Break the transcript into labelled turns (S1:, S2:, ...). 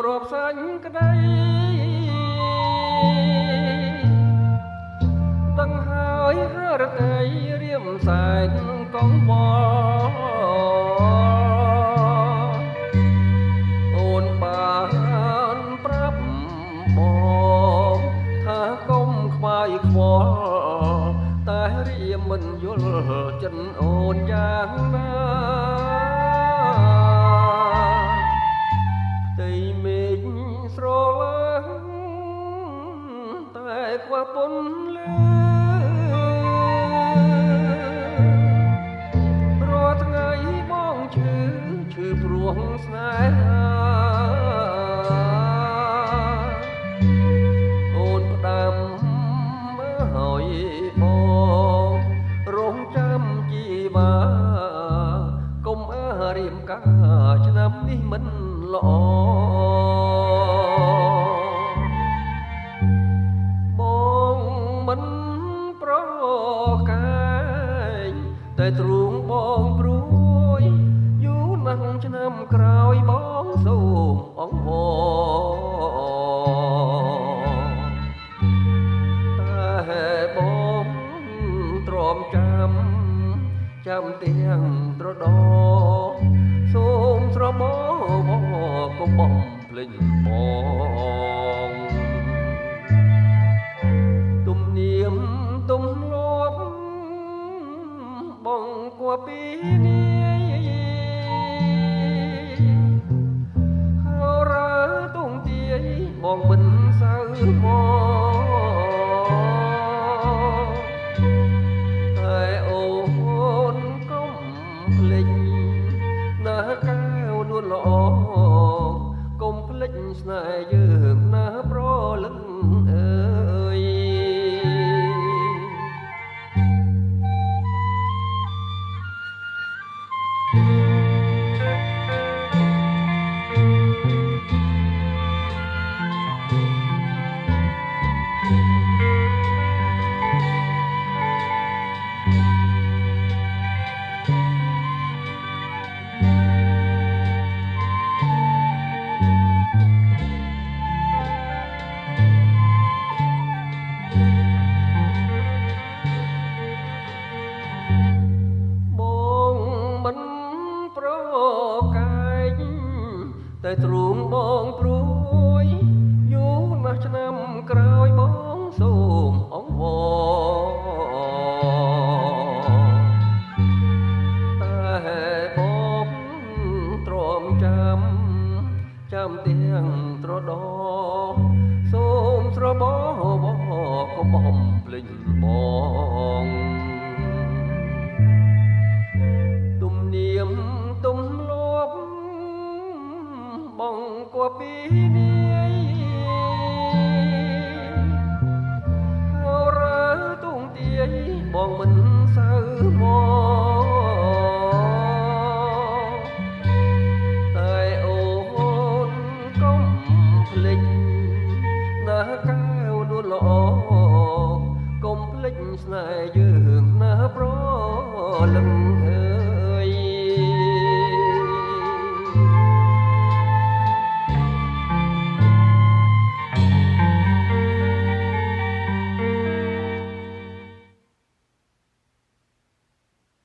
S1: រាប់សាញ់ក្តីដឹងហើយរតីរៀមសែងកងវល់អូនបានប្រាប់បងថាកុំខ្វាយខ្វល់តែរៀមមិនយល់ចិនអូនយ៉ាងណាទីមេឃស្រឡើងតែខ្វះពន្លឺរាល់ថ្ងៃបងឈឺព្រោះស្នេហាអូនផ្ដាំហើយបងរងចាំជីវាកុំរៀមកាឆ្នាំនេះមិនល្អបងមិនប្រកាយតែទ្រូងបងព្រួយយូរណាស់ឆ្នាំក្រោយបងសូមអង្វរតែបងទ្រាំចាំទាំងត្រដោសូមស្រមោកុំបំភ្លេចបងទំនៀមទំលាប់បងគួរពីនេះហើយរើទុំទាយបងមិនសូវមកតែអូនកុំភ្លេចណាកាវនួនល្អកុំភ្លេចស្នេហ៍យើងណាប្រលឹងអើយតែទ្រូងបងព្រួយយូរណាស់ឆ្នាំក្រោយបងសូមអង្វរតែបងទ្រាំចាំទាំងត្រដោសូមស្របកុំបំភ្លេចបងទំនៀមទំលាប់បងគួរពីនេះហើយរើទុំទាយបងមិនសូវមកតែអូនកុំភ្លេចណាកាវនួនល្អកុំភ្លេចស្នេហ៍យើងណាប្រលឹងអើយ